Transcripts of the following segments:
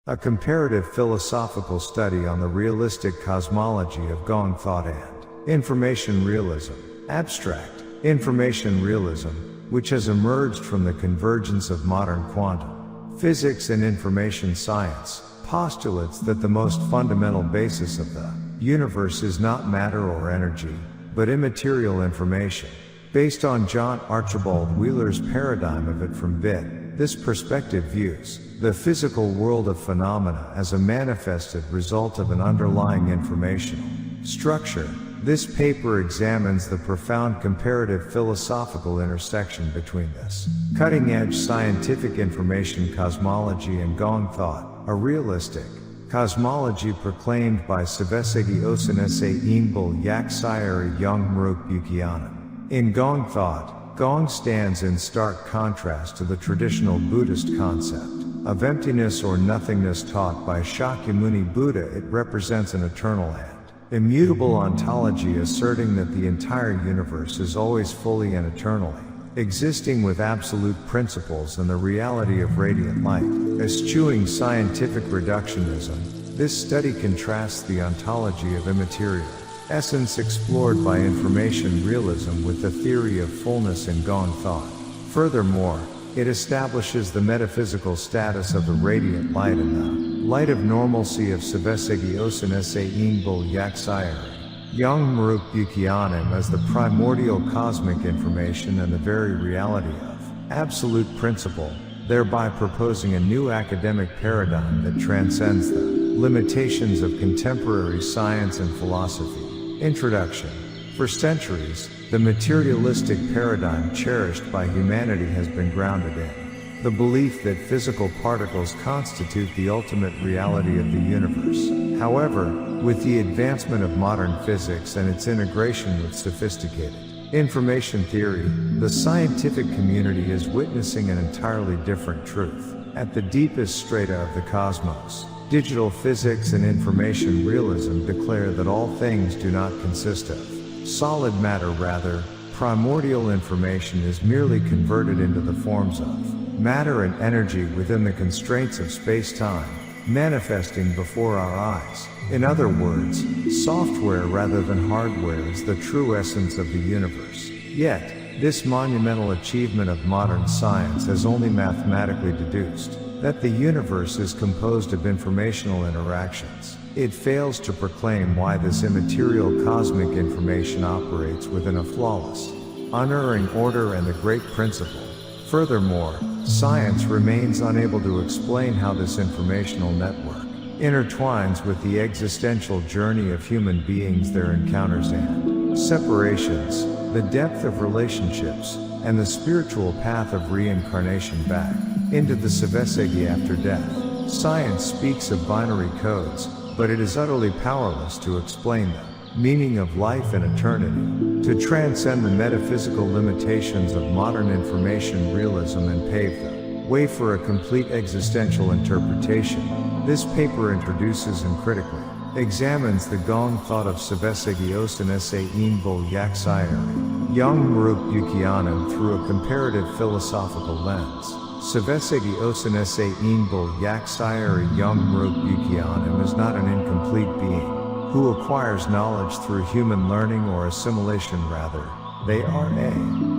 A comparative philosophical study on the realistic cosmology of Gong Thought and Information Realism. Abstract. Information Realism, which has emerged from the convergence of modern quantum physics and information science, postulates that the most fundamental basis of the universe is not matter or energy, but immaterial information. Based on John Archibald Wheeler's paradigm of it from bit, this perspective views the physical world of phenomena as a manifested result of an underlying informational structure. This paper examines the profound comparative philosophical intersection between this cutting-edge scientific information cosmology and Gong Thought, a realistic cosmology proclaimed by Subtitles Osanese Inbul Yak Sayari Yonghwa. In Gong Thought, Gong stands in stark contrast to the traditional Buddhist concept of emptiness or nothingness taught by Shakyamuni Buddha. It represents an eternal and immutable ontology asserting that the entire universe is always fully and eternally existing with absolute principles and the reality of radiant light. Eschewing scientific reductionism, this study contrasts the ontology of immaterial essence explored by information realism with the theory of fullness in Gong Thought. Furthermore, it establishes the metaphysical status of the radiant light and the light of normalcy of Savesegi Osanese Inbul Yaksayari Yonghwa as the primordial cosmic information and the very reality of absolute principle, thereby proposing a new academic paradigm that transcends the limitations of contemporary science and philosophy. Introduction. For centuries, the materialistic paradigm cherished by humanity has been grounded in the belief that physical particles constitute the ultimate reality of the universe. However, with the advancement of modern physics and its integration with sophisticated information theory, the scientific community is witnessing an entirely different truth. At the deepest strata of the cosmos, digital physics and information realism declare that all things do not consist of solid matter. Rather, primordial information is merely converted into the forms of matter and energy within the constraints of space-time, manifesting before our eyes. In other words, software rather than hardware is the true essence of the universe. Yet, this monumental achievement of modern science has only mathematically deduced that the universe is composed of informational interactions. It fails to proclaim why this immaterial cosmic information operates within a flawless, unerring order and the great principle. Furthermore, science remains unable to explain how this informational network intertwines with the existential journey of human beings, their encounters and separations, the depth of relationships, and the spiritual path of reincarnation back into the Savesegi after death. Science speaks of binary codes, but it is utterly powerless to explain the meaning of life and eternity, to transcend the metaphysical limitations of modern information realism and pave the way for a complete existential interpretation. This paper introduces and critically examines the Gong Thought of Savesegi Osanese Inbul Yaksayari Yonghwa through a comparative philosophical lens. Savesegi Osanese Inbul Yaksayari Yonghwa is not an incomplete being who acquires knowledge through human learning or assimilation. Rather, they are a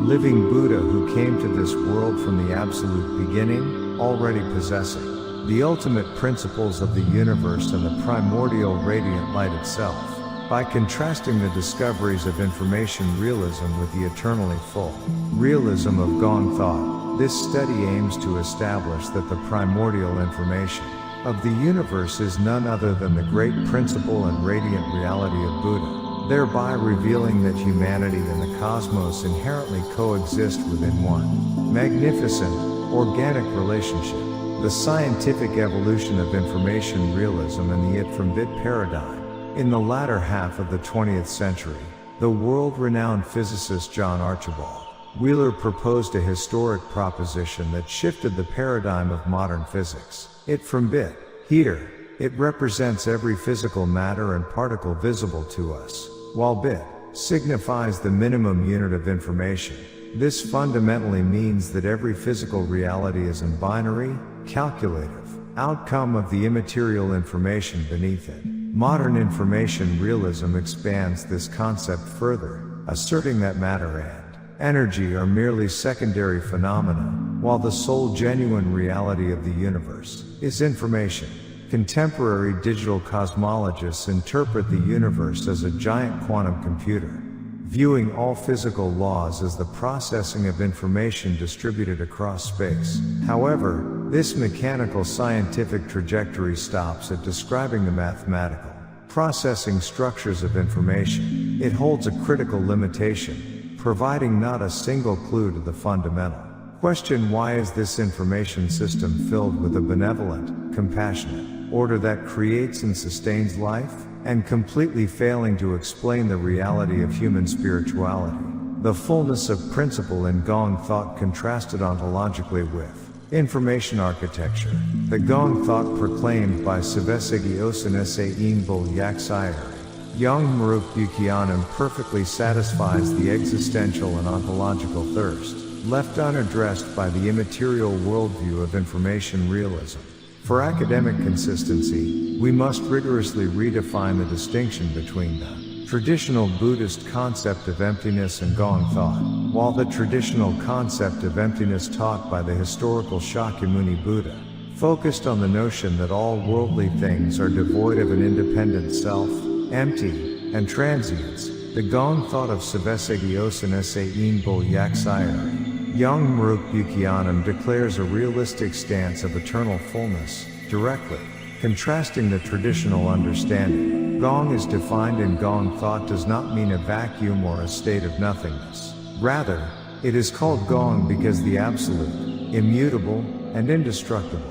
living Buddha who came to this world from the absolute beginning, already possessing the ultimate principles of the universe and the primordial radiant light itself. By contrasting the discoveries of information realism with the eternally full realism of Gong Thought, this study aims to establish that the primordial information of the universe is none other than the great principle and radiant reality of Buddha, thereby revealing that humanity and the cosmos inherently coexist within one magnificent, organic relationship. The scientific evolution of information realism and the it from bit paradigm. In the latter half of the 20th century, the world-renowned physicist John Archibald Wheeler proposed a historic proposition that shifted the paradigm of modern physics. It from bit. Here, it represents every physical matter and particle visible to us, while bit signifies the minimum unit of information. This fundamentally means that every physical reality is binary, calculative, outcome of the immaterial information beneath it. Modern information realism expands this concept further, asserting that matter and energy are merely secondary phenomena, while the sole genuine reality of the universe is information. Contemporary digital cosmologists interpret the universe as a giant quantum computer, viewing all physical laws as the processing of information distributed across space. However, this mechanical scientific trajectory stops at describing the mathematical processing structures of information. It holds a critical limitation, providing not a single clue to the fundamental question: why is this information system filled with a benevolent, compassionate order that creates and sustains life, and completely failing to explain the reality of human spirituality? The fullness of principle in Gong thought contrasted ontologically with information architecture. The Gong thought proclaimed by Subtitles Osanese Yak Sayari, Yonghwa perfectly satisfies the existential and ontological thirst, left unaddressed by the immaterial worldview of information realism. For academic consistency, we must rigorously redefine the distinction between the traditional Buddhist concept of emptiness and Gong thought. While the traditional concept of emptiness taught by the historical Shakyamuni Buddha focused on the notion that all worldly things are devoid of an independent self, empty, and transience, the Gong thought of Savesegi Osanese Yak Sayari, Yonghwa declares a realistic stance of eternal fullness, directly contrasting the traditional understanding. Gong is defined in Gong thought does not mean a vacuum or a state of nothingness. Rather, it is called Gong because the absolute, immutable, and indestructible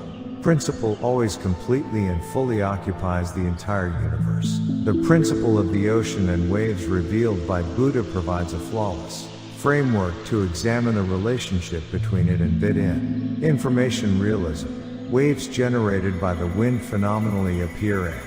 principle always completely and fully occupies the entire universe. The principle of the ocean and waves revealed by Buddha provides a flawless framework to examine the relationship between it and in information realism. Waves generated by the wind phenomenally appear and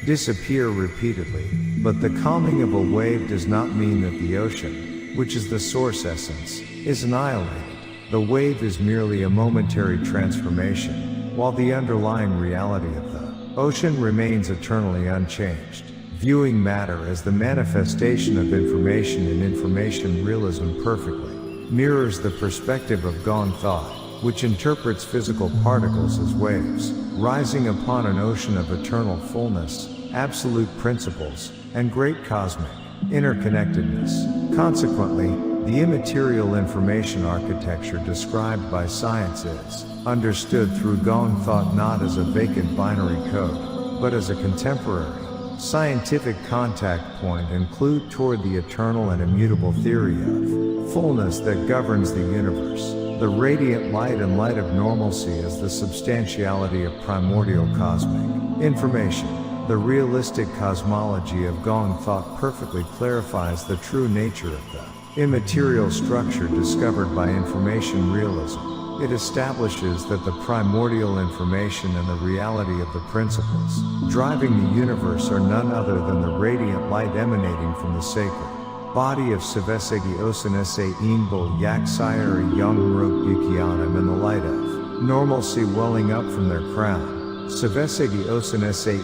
disappear repeatedly, but the calming of a wave does not mean that the ocean, which is the source essence, is annihilated. The wave is merely a momentary transformation, while the underlying reality of the ocean remains eternally unchanged. Viewing matter as the manifestation of information in information realism perfectly mirrors the perspective of Gong thought, which interprets physical particles as waves, rising upon an ocean of eternal fullness, absolute principles, and great cosmic interconnectedness. Consequently, the immaterial information architecture described by science is understood through Gong thought not as a vacant binary code, but as a contemporary scientific contact point and clue toward the eternal and immutable theory of fullness that governs the universe. The radiant light and light of normalcy is the substantiality of primordial cosmic information. The realistic cosmology of Gong thought perfectly clarifies the true nature of the immaterial structure discovered by information realism. It establishes that the primordial information and the reality of the principles driving the universe are none other than the radiant light emanating from the sacred body of Savesegi Osanese Yak Sayari Yonghwa and the light of normalcy welling up from their crown. Savesegi Osanese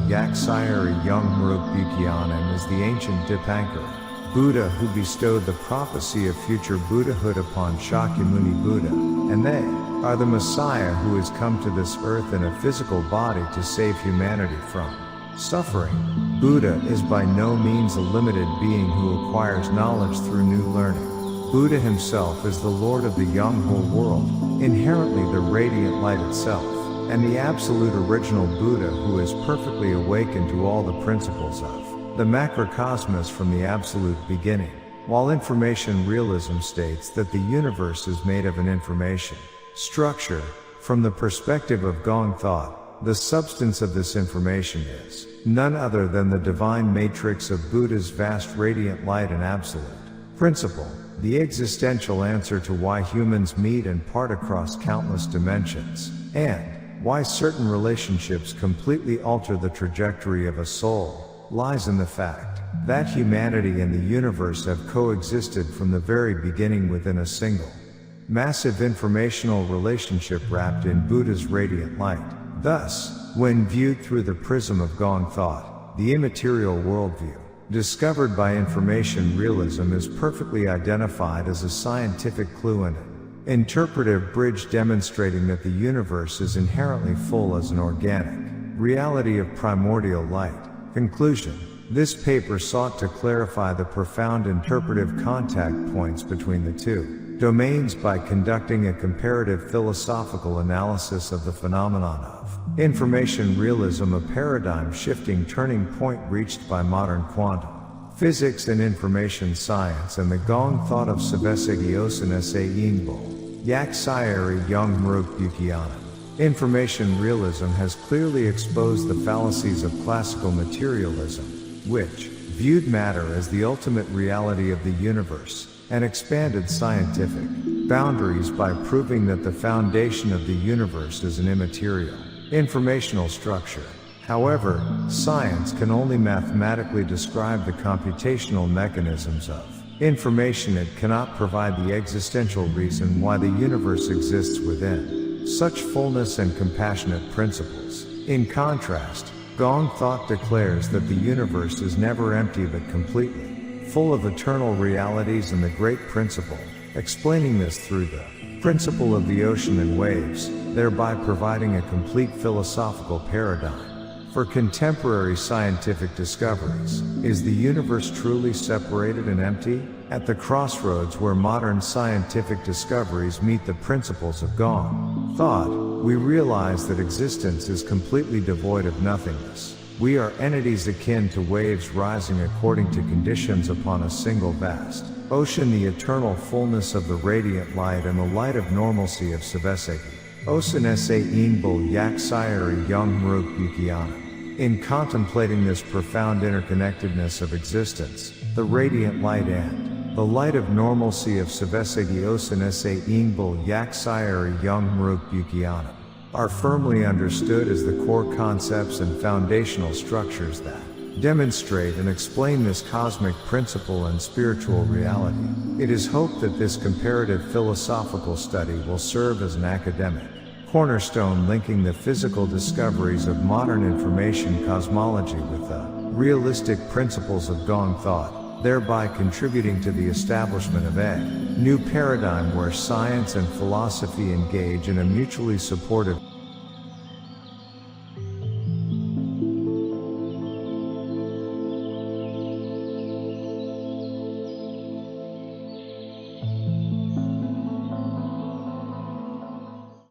Yak Sayari Yonghwa is the ancient Dipankara Buddha who bestowed the prophecy of future Buddhahood upon Shakyamuni Buddha, and they are the Messiah who has come to this earth in a physical body to save humanity from suffering. Buddha is by no means a limited being who acquires knowledge through new learning. Buddha himself is the Lord of the Yonghwa world, inherently the radiant light itself, and the absolute original Buddha who is perfectly awakened to all the principles of the macrocosmos from the absolute beginning. While information realism states that the universe is made of an information structure, from the perspective of Gong thought, the substance of this information is none other than the divine matrix of Buddha's vast radiant light and absolute principle, the existential answer to why humans meet and part across countless dimensions, and why certain relationships completely alter the trajectory of a soul, lies in the fact that humanity and the universe have coexisted from the very beginning within a single massive informational relationship wrapped in Buddha's radiant light. Thus, when viewed through the prism of Gong Thought, the immaterial worldview, discovered by information realism, is perfectly identified as a scientific clue and an interpretive bridge demonstrating that the universe is inherently full as an organic reality of primordial light. Conclusion. This paper sought to clarify the profound interpretive contact points between the two domains by conducting a comparative philosophical analysis of the phenomenon of information realism, a paradigm-shifting turning point reached by modern quantum physics and information science, and the Gong Thought of Subtitles Osin Sa Yingbo, Yak Sayari Yonghwa. Information realism has clearly exposed the fallacies of classical materialism, which viewed matter as the ultimate reality of the universe, and expanded scientific boundaries by proving that the foundation of the universe is an immaterial informational structure. However, science can only mathematically describe the computational mechanisms of information. It cannot provide the existential reason why the universe exists within such fullness and compassionate principles. In contrast, Gong Thought declares that the universe is never empty but completely full of eternal realities and the great principle, explaining this through the principle of the ocean and waves, thereby providing a complete philosophical paradigm for contemporary scientific discoveries. Is the universe truly separated and empty? At the crossroads where modern scientific discoveries meet the principles of Gong Thought, we realize that existence is completely devoid of nothingness. We are entities akin to waves rising according to conditions upon a single vast ocean, the eternal fullness of the radiant light and the light of normalcy of Subtitles. Osin Sa Yingbo Yak Sayari Yonghwa. In contemplating this profound interconnectedness of existence, the radiant light and the light of normalcy of Subtitles Osin Sa Yingbo Yak Sayari Yonghwa are firmly understood as the core concepts and foundational structures that demonstrate and explain this cosmic principle and spiritual reality. It is hoped that this comparative philosophical study will serve as an academic cornerstone linking the physical discoveries of modern information cosmology with the realistic principles of Gong Thought, thereby contributing to the establishment of a new paradigm where science and philosophy engage in a mutually supportive